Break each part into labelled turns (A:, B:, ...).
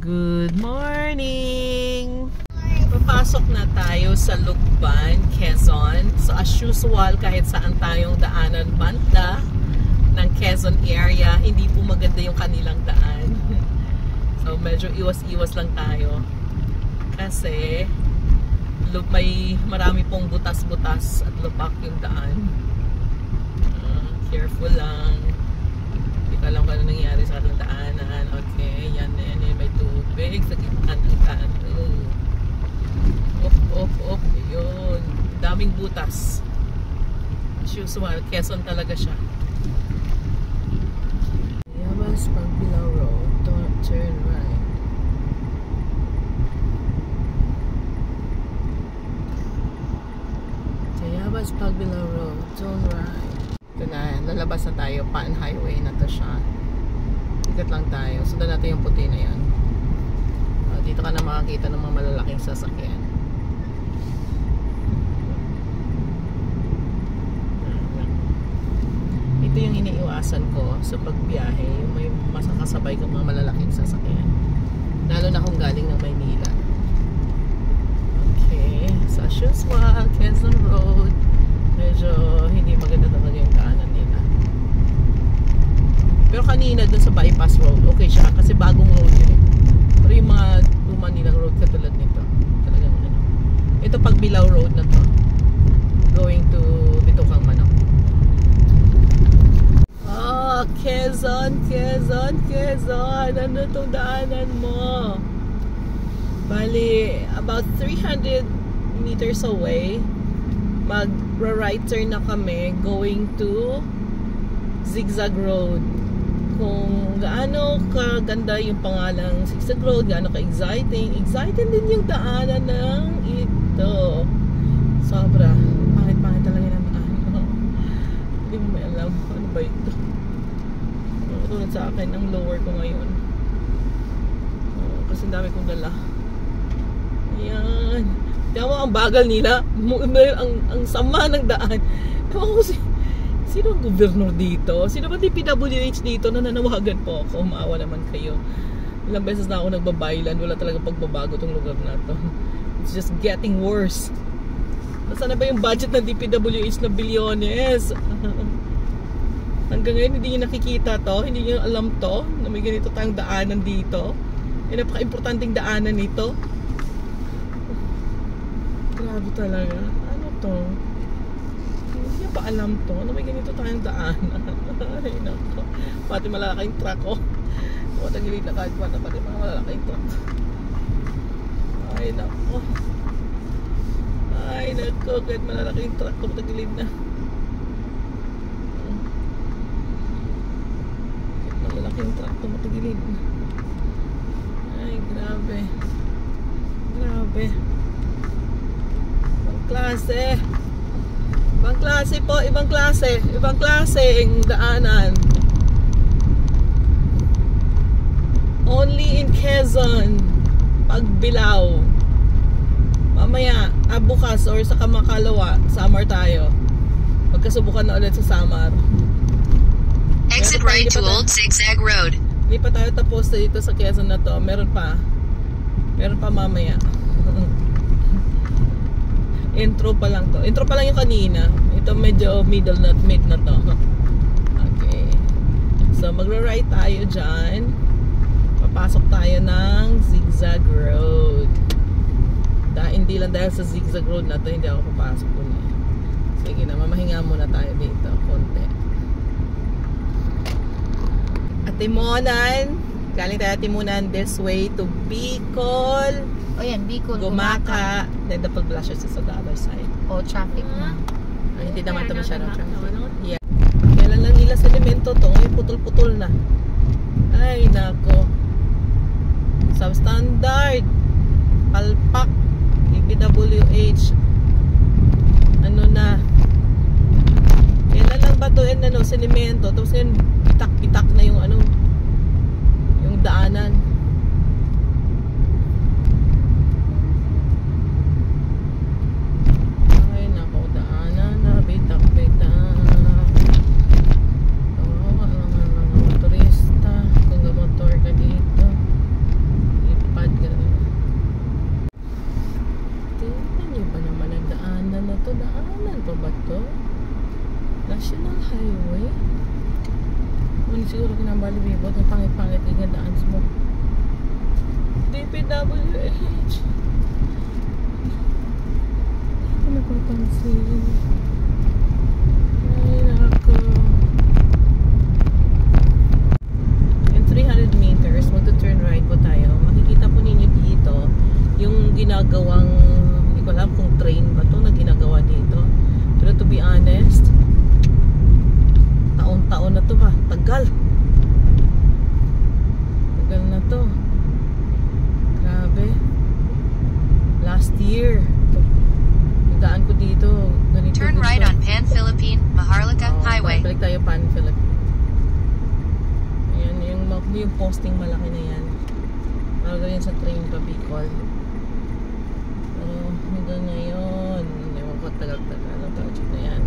A: Good morning! Papasok na tayo sa Lucban, Quezon. So as usual, kahit saan tayong daanan banda ng Quezon area, hindi po maganda yung kanilang daan. So medyo iwas-iwas lang tayo. Kasi may marami pong butas-butas at lupak yung daan. Careful lang. Hindi ka alam kung ano nangyari sa kanilang daanan. Okay, yan may tubig sa gitna ng daan. Op, yun. Daming butas. As usual, Quezon talaga siya. Yabas Pagbilao Road, turn right. Yabas Pagbilao Road, turn right. Ito na, lalabas na tayo. Pan highway na to siya. Ikat lang tayo. Sundan natin yung puti na yan. Dito ka na makakita ng mga malalaking sasakyan. Ito yung iniiwasan ko sa pagbiyahe. Yung may masakasabay kang mga malalaking sasakyan. Lalo na kung galing ng Maynila. Okay. Sa usual, Quezon Road. Medyo hindi maganda talaga yung daanan nila. Pero kanina dun sa bypass road, okay siya kasi bagong road yun. Pero yung mga luma nilang road katulad nito, talagang ano. Ito Pagbilao Road na to. Going to Bitokang Manok. Oh, Quezon. Ano tong daanan mo? Bali, about 300 meters away, mag-right turn na kami going to Zigzag Road. Kung gaano kaganda yung pangalang Zigzag Road, gaano ka-exciting din yung daanan ng ito. Sobra pangit talaga ng daan. Hindi mo may alam ano ba ito. Tulad sa akin ang lower ko ngayon, kasi dami kong dala. Ayan. Tiyan mo ang bagal nila. Ang sama ng daan. Ewan ko sino ang gobernador dito? Sino ba DPWH dito? Nananawagan po ako. Maawa naman kayo. Ilang beses na ako nagbabaylan. Wala talaga pagbabago tong lugar na to. It's just getting worse. Nasaan na ba yung budget ng DPWH na bilyones? Hanggang ngayon hindi nyo nakikita to. Hindi nyo alam to na may ganito tayong daanan dito. Yung napaka-importanting daanan nito. Grabe talaga. Ano to? Hindi niya ba alam to? Na may ganito tayong daan? Ay, nako. Pati malalaking truck, oh. Matagilid na kahit pa na pati mga malalaking truck. Ay, nako. Kahit malalaking truck, matagilid na. Kahit malalaking truck, matagilid na. Ay, grabe. Ibang klase ang daanan. Only in Quezon, Pagbilao. Mamaya, bukas or sa Kamakalawa, Samar tayo. Magkasubukan na ulit sa Samar.
B: Exit right to Old Zigzag Road.
A: Hindi pa tayo tapos dito sa Quezon na to. Meron pa mamaya. Intro pa lang to. Intro pa lang yung kanina. Ito medyo mid na to. Okay. So magra-right tayo dyan. Papasok tayo ng Zigzag Road. Hindi lang dahil sa Zigzag Road na to, hindi ako papasok dun eh. Sige na, mamahinga muna tayo dito. Konti. At Timonan. Galing tayo Timonan this way to Bicol.
C: O yan, Bicol,
A: Gumaka. Then the Pag-Blusher sa the other side.
C: O, traffic na.
A: Hindi naman ito masyadong traffic. Yeah. Kailan lang nila sa elemento to. Ngayon putol-putol na. Ay, nako. Substandard. Palpak. DPWH. Ano na. Kailan lang ba ito sa elemento. Tapos ngayon, pitak-pitak na yung yung daanan. siguro kinambali-bibot. Ang pangit-pangit yung daan mo. DPWH. Ano napapansin? Ay, nako. In 300 meters, magto-turn right po tayo. Makikita po ninyo dito yung ginagawang, hindi ko alam kung train ba to na ginagawa dito. Pero to be honest, taon-taon na to ba? Tagal na to. Grabe. Last year daan ko dito ganito.
B: Turn right on Pan-Philippine Maharlika Highway.
A: Balik tayo Pan-Philippine. Ayan yung posting malaki na yan. Para ganyan sa train pa Bicol. Pero hanggang ngayon ewan ko tagal-tagal ang project na yan.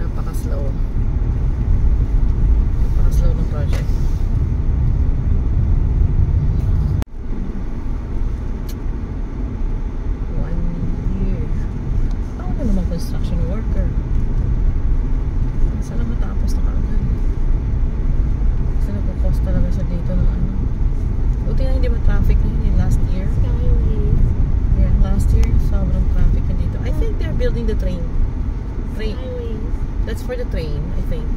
A: Napaka-slow ng project. Construction worker. Sana matapos na kaagad. Kasi nagkakos talaga siya dito ng ano. Buti na hindi ba traffic na yun last year?
C: Skyways.
A: Yeah, last year sobrang traffic na dito. I think they're building the train.
C: Skyways.
A: That's for the train, I think.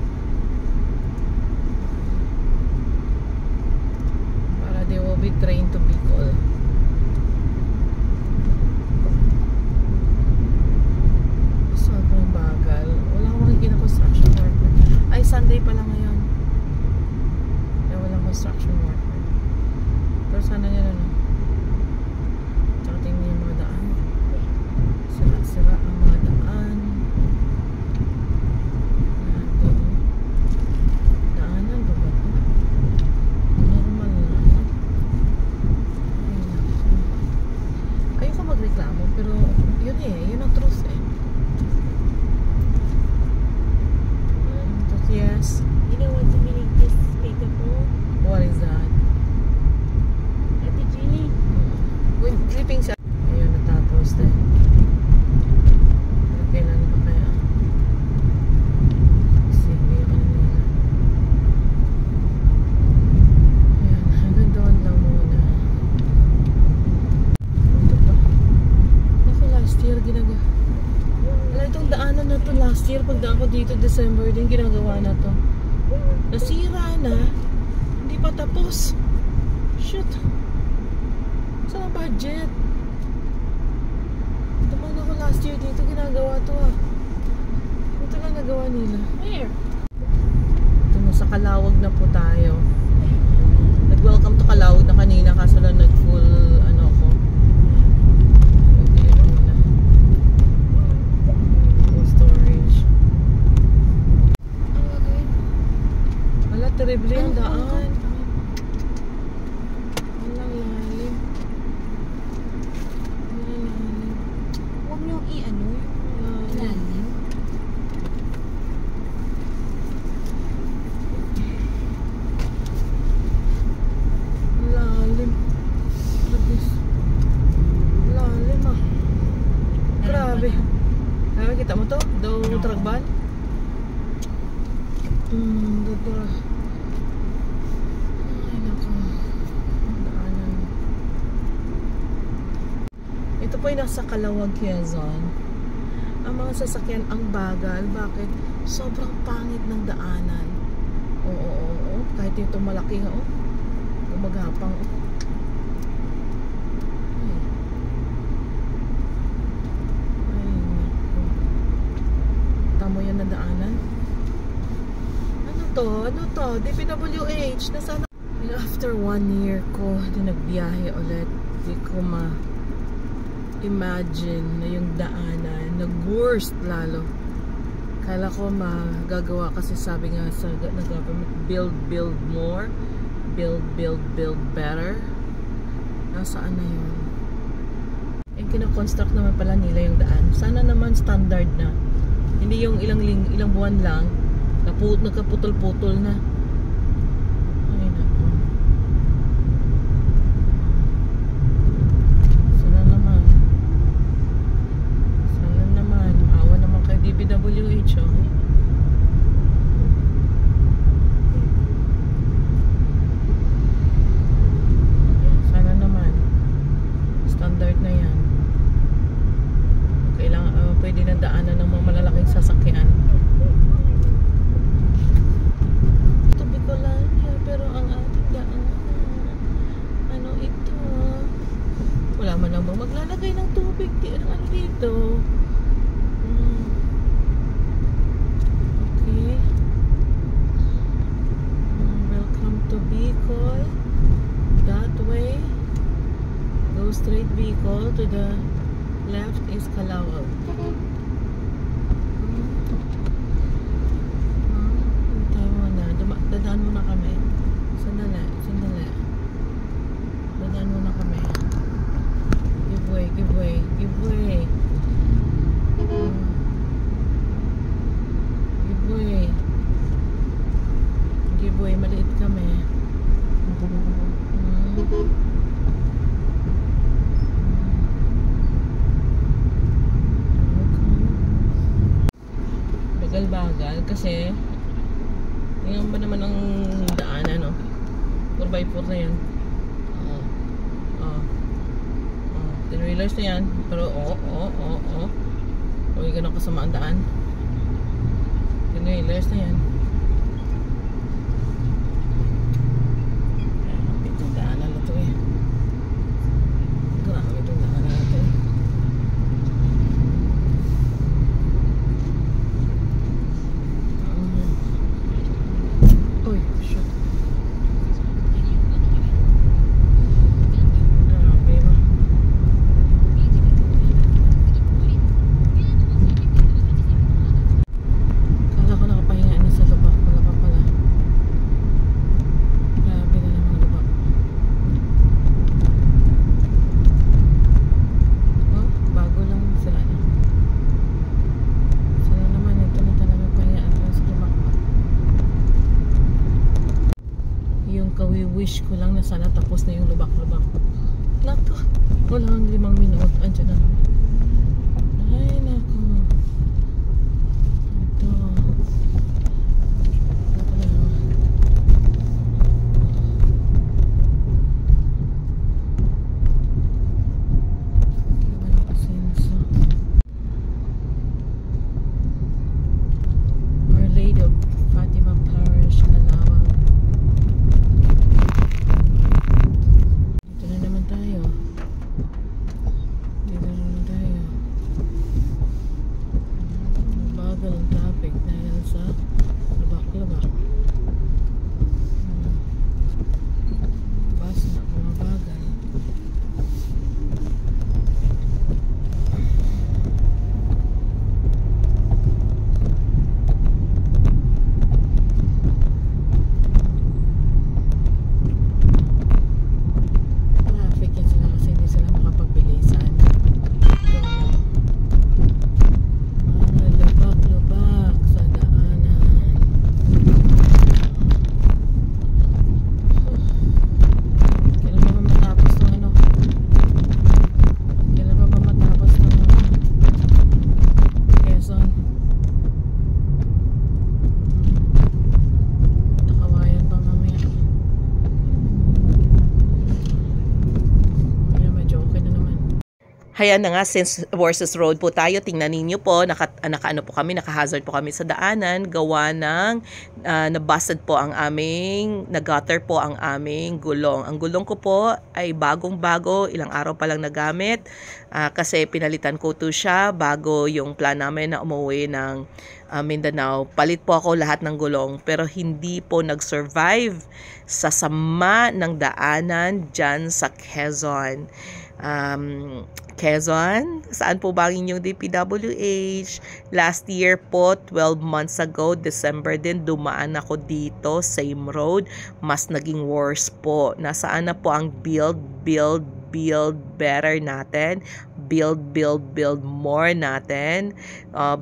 A: Para they will be trained to Bicol. Construction worker. Ay, Sunday pala ngayon. Kaya walang construction worker. Pero sana nyo na. Tsaka tingnan yung mga daan. Sira-sira ang mga daan. Daanan ba ba ito? Normal na. Ayoko magreklamo, pero yun yun ang truth eh. Yes.
C: You know what's meaning despicable?
A: What is that?
C: Ate Julie.
A: Wait, clipping siya. Ayun, natapos din. Pero kailan ba kaya? Sige, ano nila. Ayan, hanggang doon lang muna. Ito pa. Ako last year ginagawa. Wala itong daanan na to last year. Pagdaan ko dito December din ginagawa na to. Nasira na. Hindi pa tapos. Shit. Saan ang budget? Tuman ako last year dito ginagawa to ah. Ito lang nagawa nila.
C: Where?
A: Ito na sa Calawag na po tayo. Nag-welcome to Calawag na kanina kaso lang nag-full ano ako. Terrible yung daan. Walang lalim.
C: Huwag niyong i-ano yung lalim.
A: Lalim. Lalim ah. Grabe. Grabe, kita mo to? Daw tragban? Dito. Ito po ay nasa Calawag, Quezon. Ang mga sasakyan ang bagal. Bakit? Sobrang pangit ng daanan. Oo. Kahit ito malaki nga, Gumagapang, Ay, naku. Tamo yan na daanan. Ano to? DPWH. Nasaan? After 1 year ko, nagbiyahe ulit. Di ko imagine na yung daanan nag-worst lalo. Kala ko magagawa kasi sabi nga sa government, build more, build better. Nasaan na yun? Kino-construct naman pala nila yung daan. Sana naman standard na. Hindi yung ilang buwan lang nagkaputol-putol na. Ay naku. Sana naman. Awa naman kay DPWH vehicle that way. Go straight vehicle. To the left is Calawag. Tayo muna. Dadaan muna kami. Sandali. Dadaan muna kami. Give way. Give way, maliit kami. Bagal kasi tingnan ba naman ang daanan, no? 4x4 na yan. Three-wheelers na yan. Pero huwag ganun kasama ang daan. Three-wheelers na yan. Itong daanan na to eh. Grabe itong daanan na to eh. Wish ko lang na sana tapos na yung lubak-lubak. Nako, walang 5 minuto. Andiyan na naman. Ay, nako. Ito. Nako na naman. Walang kasenso. Our Lady of Fatima Parish, Calawag. Ayan na nga, since Warsa's Road po tayo, tingnan ninyo po, naka-hazard po kami sa daanan, gawa ng nabasted po ang aming, nag-gutter po ang aming gulong. Ang gulong ko po ay bagong-bago, ilang araw pa lang nagamit, kasi pinalitan ko to siya bago yung plan namin na umuwi ng Mindanao. Palit po ako lahat ng gulong, pero hindi po nag-survive sa sama ng daanan dyan sa Quezon. Quezon, saan po ba ang inyong DPWH? Last year po, 12 months ago, December din, dumaan ako dito, same road, mas naging worse po. Nasaan na po ang build better natin, build more natin,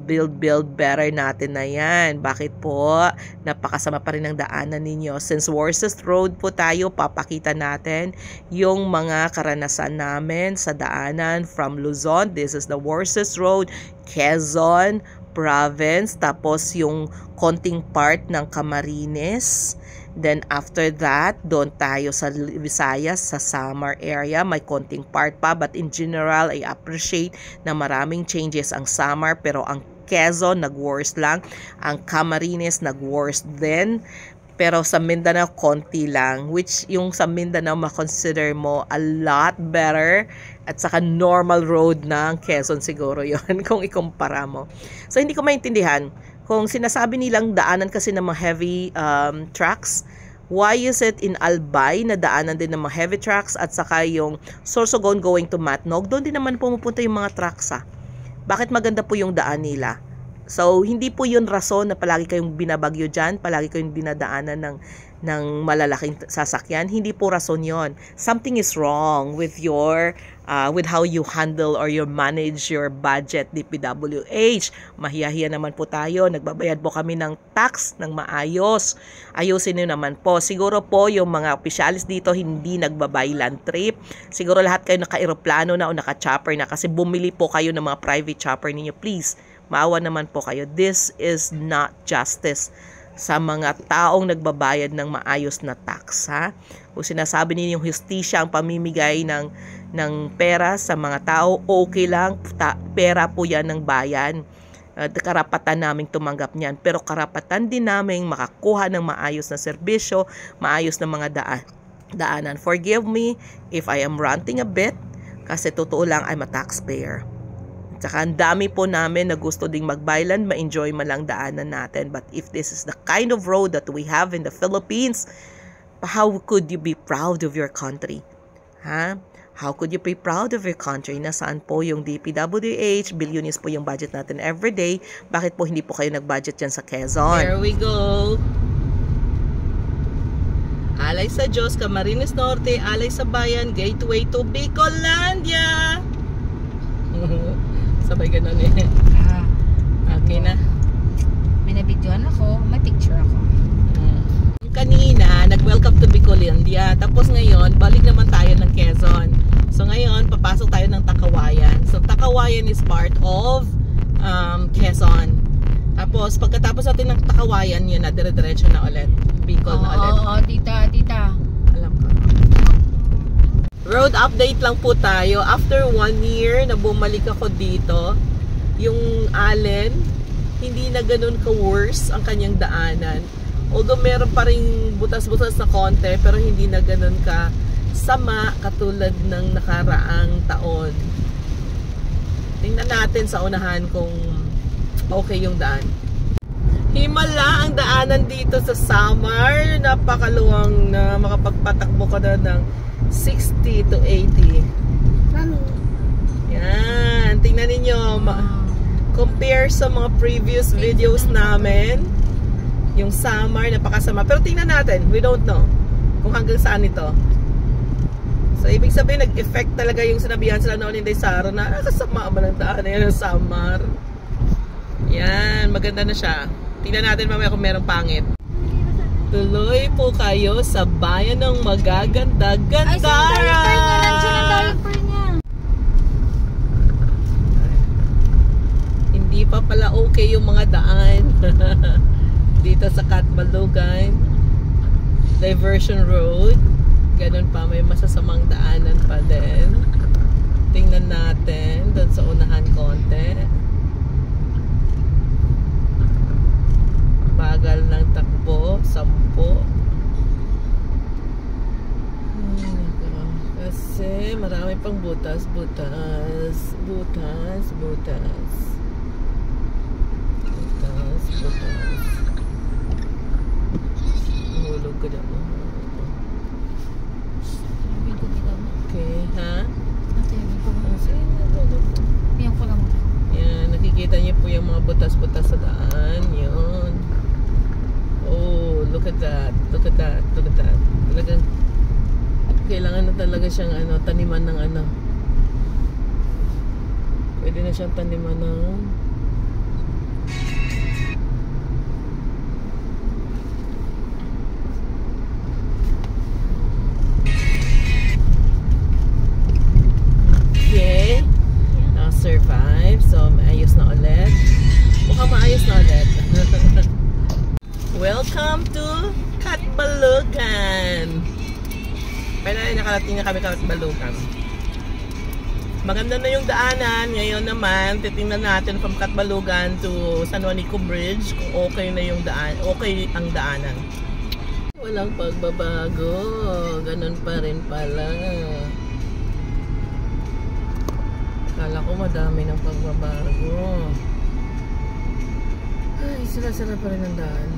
A: build better natin na yan. Bakit po? Napakasama pa rin ang daanan ninyo. Since Warsa's Road po tayo, papakita natin yung mga karanasan namin sa daanan from Luzon. This is the Warsa's Road, Quezon Province, tapos yung konting part ng Camarines. Then after that, doon tayo sa Visayas, sa Samar area. May konting part pa, but in general, I appreciate na maraming changes ang Samar, pero ang Quezon nag-worse lang. Ang Camarines nag-worse din. Pero sa Mindanao, konti lang. Which yung sa Mindanao, makonsider mo a lot better. At saka normal road na ang Quezon siguro yon kung ikumpara mo. So hindi ko maintindihan. Kung sinasabi nilang daanan kasi ng mga heavy trucks, Why is it in Albay na daanan din ng mga heavy trucks at saka yung Sorsogon going to Matnog? Doon din naman pumupunta yung mga trucks Bakit maganda po yung daan nila? So, hindi po yun rason na palagi kayong binabagyo dyan, palagi kayong dinadaanan ng malalaking sasakyan. Hindi po rason yon. Something is wrong with your, with how you handle or you manage your budget, DPWH. Mahiyahiya naman po tayo. Nagbabayad po kami ng tax ng maayos. Ayusin nyo naman po. Siguro po yung mga opisyalis dito hindi nagbabay land trip. Siguro lahat kayo naka-aeroplano na o naka-chopper na kasi bumili po kayo ng mga private chopper ninyo. Please, maawa naman po kayo. This is not justice sa mga taong nagbabayad ng maayos na tax, Kung sinasabi ninyong hustisya ang pamimigay ng pera sa mga tao, okay lang, pera po yan ng bayan. Karapatan naming tumanggap niyan. Pero karapatan din naming makakuha ng maayos na serbisyo, maayos na mga daanan. Forgive me if I am ranting a bit, kasi totoo lang, I'm a taxpayer. Tsaka ang dami po namin na gusto ding mag-byland, ma-enjoy man lang daanan natin. But if this is the kind of road that we have in the Philippines, how could you be proud of your country? How could you be proud of your country? Nasaan po yung DPWH? Bilyonis po yung budget natin everyday. Bakit po hindi po kayo nag-budget dyan sa Quezon? There we go. Alay sa Diyos, Camarines Norte, alay sa bayan, gateway to Bicolandia. Sabay ganun Okay na.
C: May nabidyoan ako, may picture ako.
A: Kanina, nag-welcome to Bicolandia. Tapos ngayon, balik naman tayo ng Quezon. So ngayon, papasok tayo ng Takawayan. So Takawayan is part of Quezon. Tapos pagkatapos natin ng Takawayan, yun na, dire-diretso na ulit. Bicol na ulit.
C: Oo, tita.
A: Alam ko. Road update lang po tayo. After 1 year na bumalik ako dito, yung Allen, hindi na ganun ka-worse ang kanyang daanan. Although meron pa rin butas-butas na konti, pero hindi na ganun ka sama katulad ng nakaraang taon. Tingnan natin sa unahan kung okay yung daan. Himala ang daanan dito sa Samar. Napakaluwang na makapagpatakbo ka na ng 60 to 80.
C: Mami.
A: Yan. Tingnan ninyo. Compare sa mga previous videos namin. Yung Samar, napakasama. Pero tingnan natin. We don't know kung hanggang saan ito. So, ibig sabihin, nag-effect talaga yung sinabihan sila noon ni Saro na kasama ba ng daan na yan ng Samar. Yan. Maganda na siya. Tingnan natin mamaya kung merong pangit. Tuloy po kayo sa bayan ng magaganda-ganda.
C: Ay, saan diaper niya? Nandiyan ang diaper niya.
A: Hindi pa pala okay yung mga daan. Dito sa Catbalogan. Diversion Road. Ganun pa, may masasamang daanan pa din. Tingnan natin doon sa unahan konti. Bagal ng takbo, 10. Kasi marami pang butas. Hulog ka na. Okay, ha?
C: Piyan ko lang.
A: Yan, nakikita niyo po yung mga butas-butas sa daan. Yun. Oh, look at that. Talagang kailangan na talaga siyang taniman ng Pwede na siyang taniman ng Okay. Survive. So, maayos na ulit. Mukhang maayos na ulit. Welcome to Catbalogan. Finally, nakarating na kami Catbalogan. Maganda na yung daanan. Ngayon naman, titingnan natin from Catbalogan to San Juanico Bridge kung okay na yung daan. Okay ang daanan. Walang pagbabago. Ganun pa rin pala. Akala ko madami ng pagbabago. Ay, sira-sira pa rin ang daan.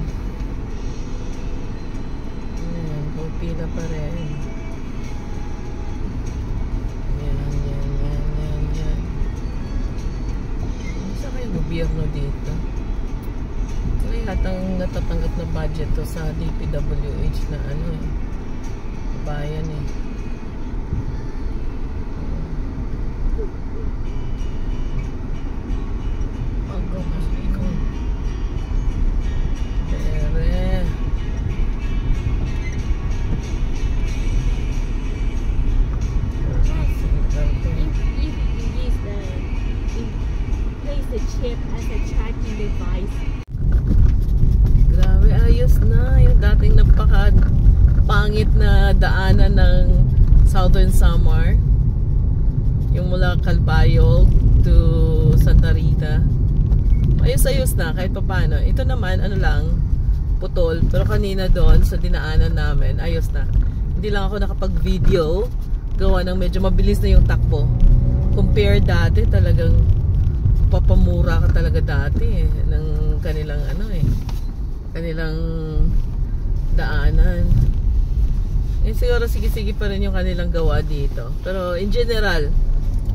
A: Maganda pa rin. Yan. Isa kayo gobyerno dito? Wala yatang natatanggap na budget to sa DPWH na ano eh. Bayan eh. Pangit na daanan ng Southern Samar, yung mula Calbayog to Santa Rita. Ayos na kahit paano. Ito naman ano lang, putol, pero kanina doon sa dinaanan namin ayos na. Hindi lang ako nakapag-video, gawa ng medyo mabilis na yung takbo compare dati. Talagang papamura ka talaga dati ng kanilang ano kanilang daanan. Siguro sige pa rin yung kanilang gawa dito. Pero in general,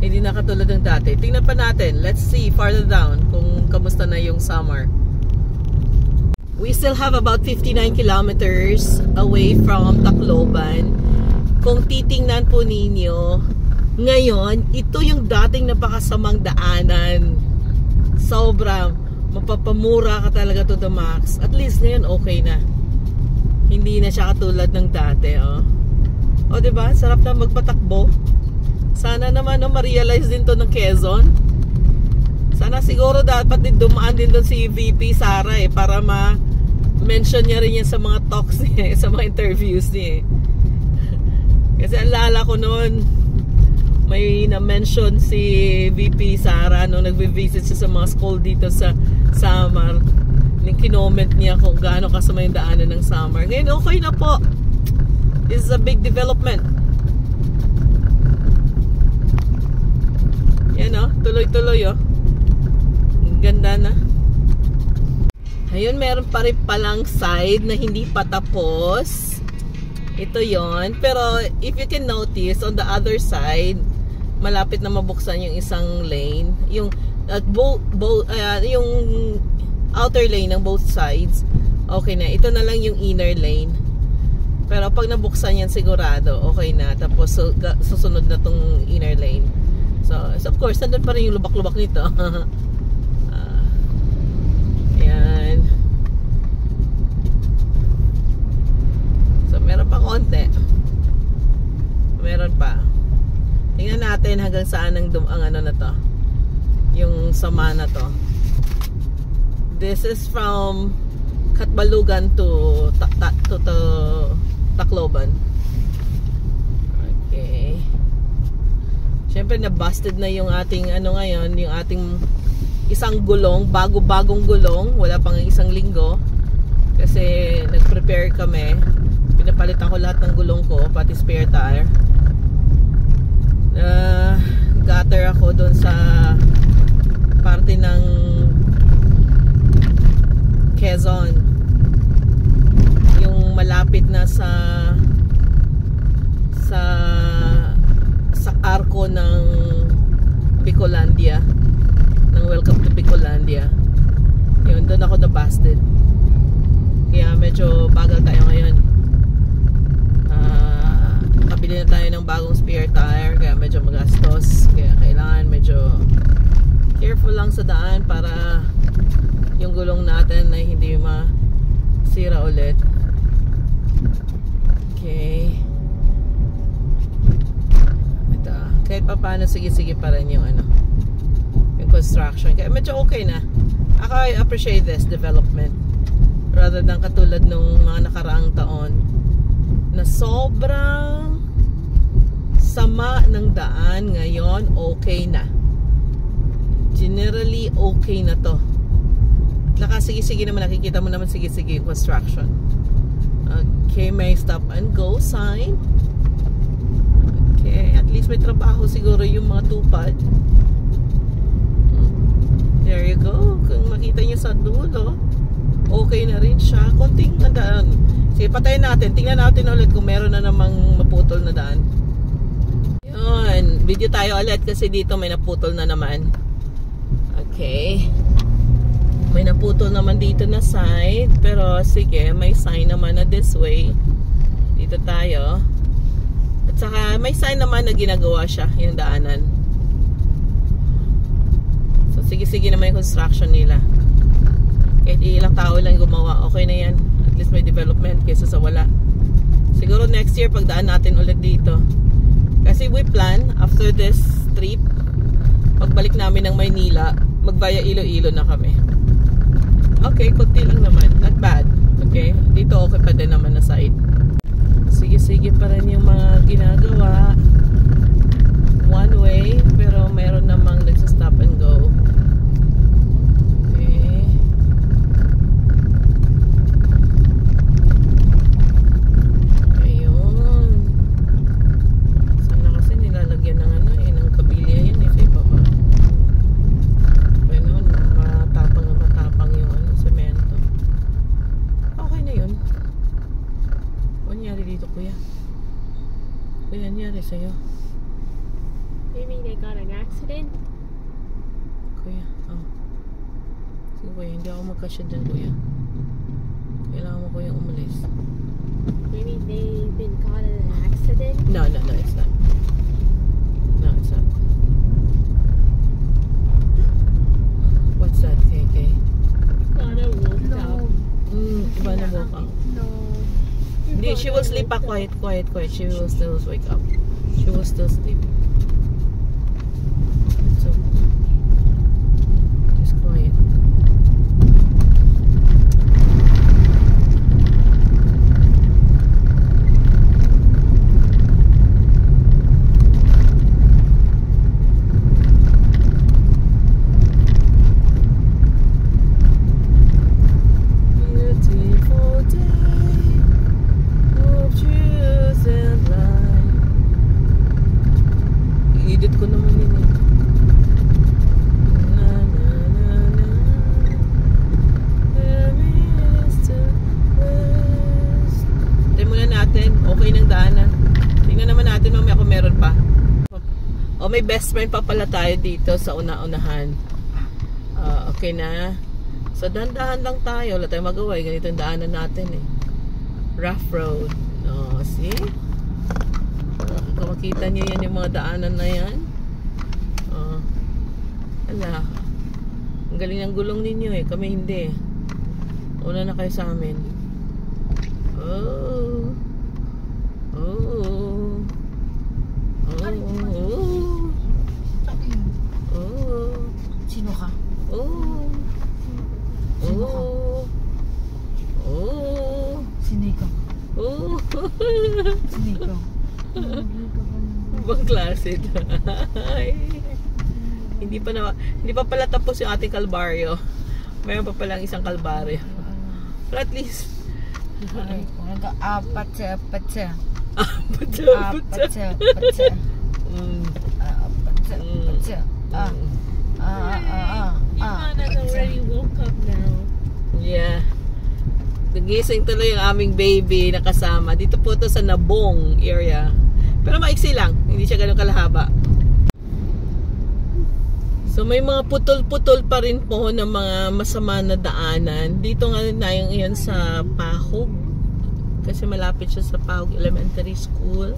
A: hindi na katulad ng dati. Tingnan pa natin. Let's see farther down kung kamusta na yung summer. We still have about 59 kilometers away from Tacloban. Kung titingnan po ninyo, ngayon, ito yung dating napakasamang daanan. Sobra. Mapapamura ka talaga to the max. At least ngayon okay na. Hindi na siya katulad ng dati, oh. O, diba? Sarap na magpatakbo. Sana naman, ma-realize din to ng Quezon. Sana siguro dapat din dumaan din doon si VP Sara, para ma-mention niya rin yan sa mga talks niya, sa mga interviews niya. Kasi alala ko noon, may na-mention si VP Sara nung nagbe-visit siya sa mga school dito sa Samar. Kinoment niya kung gaano kasama yung daanan ng summer. Ngayon okay na po. This is a big development. Yan tuloy-tuloy Ang ganda na. Ayun, meron pa rin palang side na hindi pa tapos. Ito yon. Pero if you can notice, on the other side, malapit na mabuksan yung isang lane. Yung yung outer lane ng both sides, okay na. Ito na lang yung inner lane. Pero pag nabuksan yan, sigurado, okay na. Tapos susunod na tong inner lane. So of course, nandun pa rin yung lubak-lubak nito. Ayan. So meron pa konti. Meron pa. Tingnan natin hanggang saan ang ano na to. Yung sama na to. This is from Katbalugan to Tacloban. Okay. Siyempre na-busted na yung ating ngayon, yung ating isang gulong, bagong gulong, wala pang isang linggo. Kasi nag-prepare kami. Pinapalitan ko lahat ng gulong ko, pati spare tire. Gutter ako doon sa parte ng Quezon, yung malapit na sa arko ng Bicolandia, ng Welcome to Bicolandia. Yun, doon ako na-busted. Kaya medyo bagal tayo ngayon. Kabili na tayo ng bagong spare tire, kaya medyo magastos. Kaya kailangan medyo careful lang sa daan para yung gulong natin ay hindi masira ulit. Okay. Ito. Kahit pa paano, sige pa rin yung yung construction. Kaya medyo okay na. I appreciate this development. Rather than katulad nung mga nakaraang taon na sobrang sama ng daan. Ngayon, okay na. Generally, okay na to. Nakasige-sige naman, nakikita mo naman sige-sige construction. Okay, may stop and go sign. Okay, at least may trabaho siguro yung mga tupad. There you go. Kung makita nyo sa dulo, okay na rin siya. Konting Sige, patayin natin. Tingnan natin ulit kung meron na namang maputol na daan. Yun. Video tayo ulit kasi dito may naputol na naman. Okay. May naputol naman dito na side. Pero sige, may sign naman na this way. Dito tayo. At saka may sign naman na ginagawa siya, yung daanan. So sige naman yung construction nila. Kahit ilang tao lang gumawa, okay na yan. At least may development kaysa sa wala. Siguro next year pagdaan natin ulit dito. Kasi we plan after this trip, pagbalik namin ng Maynila, mag-via Iloilo na kami. Okay, kunti lang naman. Not bad. Okay, dito okay pa din naman na side. Sige pa rin yung mga ginagawa. One way, pero meron namang nagsa-stop and go. Sa'yo.
C: Maybe they got an accident?
A: Kuya, sige kuya, hindi ako magkasya dyan kuya. Kailangan mo kuya umalis.
C: Maybe they've been caught in an accident?
A: No, it's not. No, it's not. What's that, KK?
C: Connor woke up.
A: Ivana woke up.
C: No.
A: Hindi, she will sleep pa. Quiet. She will still wake up. She will still sleep. So, just quiet. May best friend pa pala tayo dito sa una-unahan. Okay na. So dahan-dahan lang tayo. Wala tayong magawa. Ganito ang daanan natin eh. Rough road. See? Kung makita nyo yan yung mga daanan na yan. Ala. Ang galing ng gulong ninyo eh. Kami hindi. Una na kayo sa amin.
C: Sino ka? Sino ikaw? Sino ikaw?
A: Ibang klase. Hindi pa pala tapos yung ating kalbaryo. Mayroon pa palang isang kalbaryo. But at least
C: Patsa. Already woke up now.
A: Yeah. Nagising tuloy yung aming baby na kasama. Dito po to sa Nabong area. Pero maiksi lang. Hindi siya ganun kalahaba. So may mga putol-putol pa rin po ng mga masama na daanan. Dito nga na yan sa Pahog. Kasi malapit siya sa Pahog Elementary School.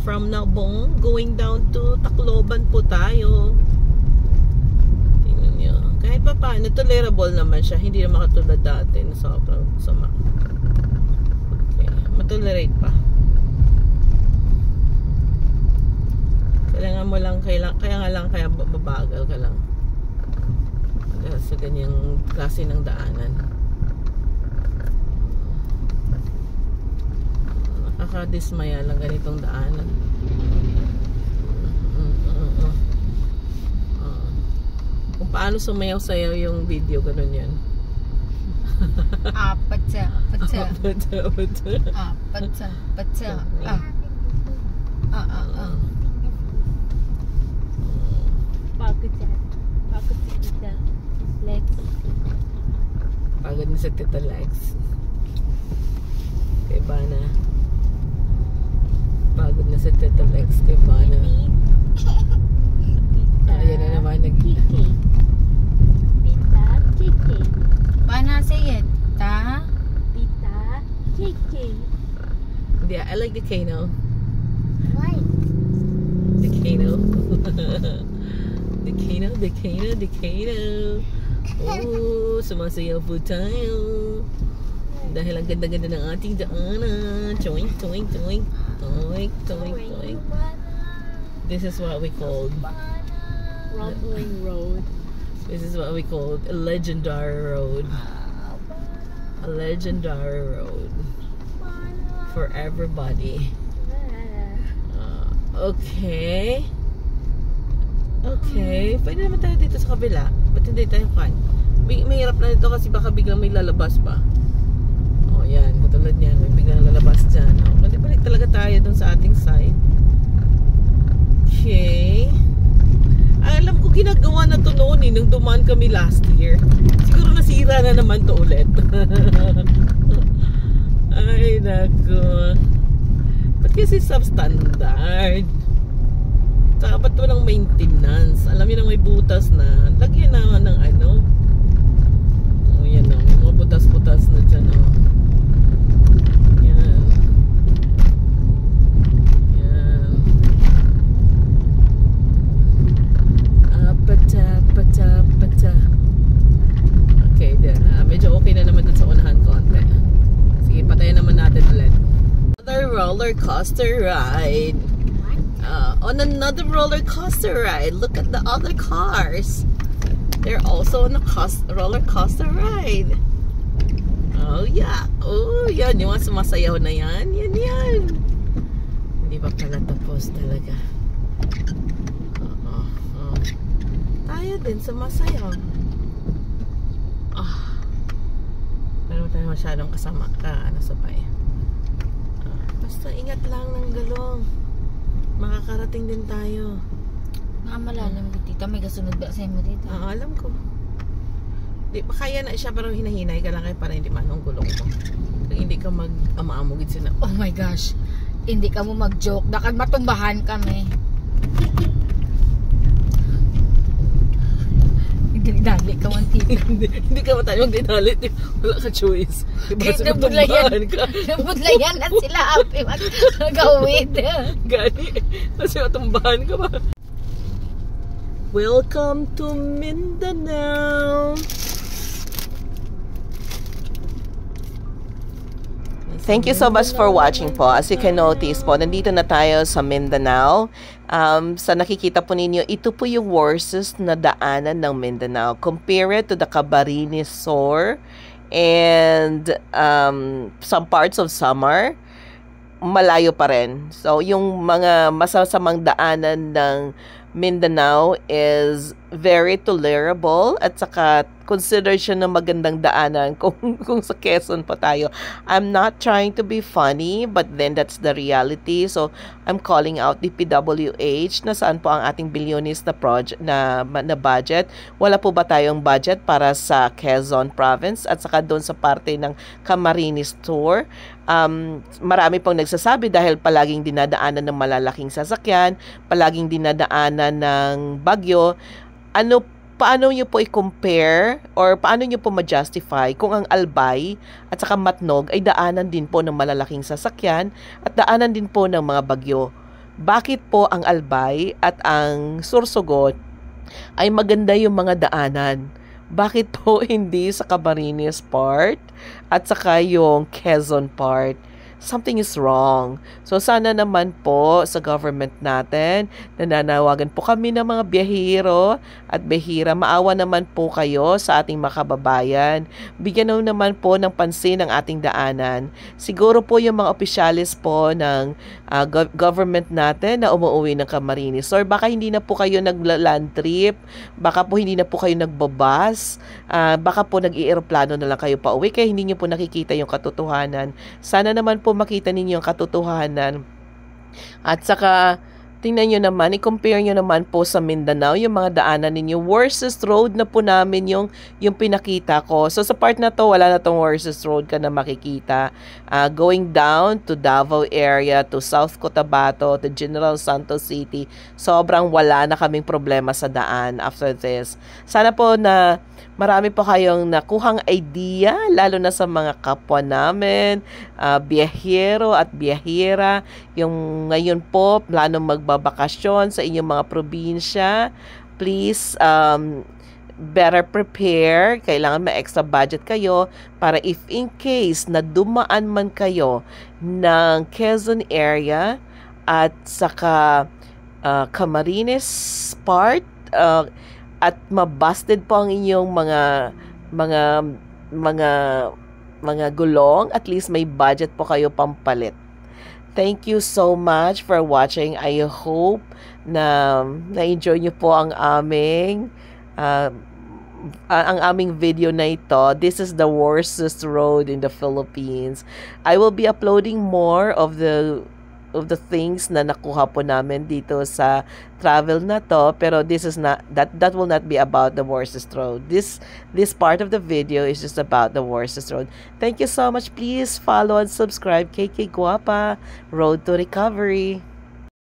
A: From Nabong, going down to Tacloban po tayo. Tingnan nyo. Kahit pa paano, tolerable naman siya. Hindi na makatulad dati na sobrang sama. Okay, matolerate pa. Kailangan mo lang, kaya mabagal ka lang. Sa ganyang klase ng daanan. Nakakadismaya lang ganitong daanan. Kung paano sumayaw-sayaw yung video, ganun yan.
C: Patsa. Pagod si Tita Lex.
A: Pagod na si Tita Lex. Kay Bana. Pagod na si Tita Lex kay Bana. Ayan na naman
C: Kiki. Tita Kiki.
D: Bana, say it. Ta?
C: Tita Kiki.
A: Yeah, I like the Kano.
C: Why?
A: The Kano. The Kano, the Kano, the Kano. Oh, sumasayaw po tayo. Dahil ang ganda-ganda ng ating daanan. Toink, toink, toink. Toink, toink, toink. This is what we called
C: Rumbling road.
A: This is what we called a legendary road. A legendary road for everybody. Okay. Okay. Pwede naman tayo dito sa kabila. Ba't hindi tayo kan? Mahirap na dito kasi baka biglang may lalabas pa. Oh, yan. Katulad niyan. May biglang lalabas dyan. Oh, pwede balik talaga tayo dun sa ating side. Okay. Alam ko ginagawa na to noon nung dumaan kami last year. Siguro nasira na naman to ulit. Ay, naku. Ba't kasi substandard? Saka ba't walang maintenance? Alam niyo na may butas na. Lagyan naman ng ano. Oh, yan o. May mga butas-butas na dyan o. Yan. Yan. Pata. Okay, then. Medyo okay na naman dun sa unahan konti. Sige, patayin naman natin ulit. Another roller coaster ride. On another roller coaster ride. Look at the other cars. They're also on a roller coaster ride. Oh yeah. Oh, yan. Yung mga sumasayaw na yan. Yan. Hindi pa pala tapos talaga. Tayo din sumasayaw. Meron tayo masyadong kasama sabay. Basta ingat lang ng galong. Makakarating din tayo.
D: Malalim ko, tita. May kasunod ba sa mo, tita?
A: Alam ko. Di, kaya na siya pero hinahinay ka lang kayo para hindi manong gulong mo. Pag hindi ka mag-amaamugid sila.
D: Oh my gosh. Hindi ka mo mag-joke. Dakag matumbahan kami. Dali ka man, tita.
A: Hindi ka matayong dinalit. Wala ka choice. Diba sa matumbahan ka?
D: Nabudlayan na sila. Api mag-gawid.
A: Gani. Kasi matumbahan ka ba? Welcome to Mindanao. Thank you so much for watching po. As you can notice po, nandito na tayo sa Mindanao. Sa nakikita po ninyo, ito po yung worstest na daanan ng Mindanao. Compare it to the Cabarines Sur and some parts of Samar, malayo pa rin. So, yung mga masasamang daanan ng Mindanao is very tolerable at saka consider siya na magandang daanan kung sa Quezon pa tayo. I'm not trying to be funny, but then that's the reality. So I'm calling out the PWH na saan po ang ating bilyonis na project na budget. Wala po ba tayong budget para sa Quezon province at saka doon sa parte ng Camarines Sur? Marami pong nagsasabi dahil palaging dinadaanan ng malalaking sasakyan, palaging dinadaanan ng bagyo. Paano nyo po i-compare or paano nyo po ma-justify kung ang Albay at saka Matnog ay daanan din po ng malalaking sasakyan at daanan din po ng mga bagyo? Bakit po ang Albay at ang Sorsogon ay maganda yung mga daanan? Bakit po hindi sa Camarines part at saka yung Quezon part? Something is wrong. So sana naman po sa government natin, nananawagan po kami ng mga biyahero at bihira, maawa naman po kayo sa ating mga kababayan. Bigyan naman po ng pansin ang ating daanan. Siguro po yung mga opisyalis po ng government natin na umuwi ng Camarines, or baka hindi na po kayo nag-land trip, baka po hindi na po kayo nagbabas, baka po nag-i-aeroplano na lang kayo pa uwi, kaya hindi nyo po nakikita yung katotohanan. Sana naman po makita ninyo ang katotohanan. At saka Tingnan nyo naman, i-compare nyo naman po sa Mindanao, yung mga daanan ninyo. Worstest road na po namin yung pinakita ko. So sa part na to, wala na tong worstest road ka na makikita. Going down to Davao area, to South Cotabato, to General Santos City, sobrang wala na kaming problema sa daan after this. Sana po na marami po kayong nakuhang idea, lalo na sa mga kapwa namin, biyahero at biyahera, yung ngayon po, plano magbabakasyon sa inyong mga probinsya. Please, better prepare. Kailangan may extra budget kayo para if in case na dumaan man kayo ng Quezon area at saka Camarines part, at mabusted po ang inyong mga gulong, at least may budget po kayo pampalit. Thank you so much for watching. I hope na na-enjoy nyo po ang aming video na ito. This is the worstest road in the Philippines. I will be uploading more of the things na nakuha po namin dito sa travel na to, pero this is not that will not be about the worstest road. This part of the video is just about the worstest road. Thank you so much. Please follow and subscribe. KK Guapa, Road to Recovery.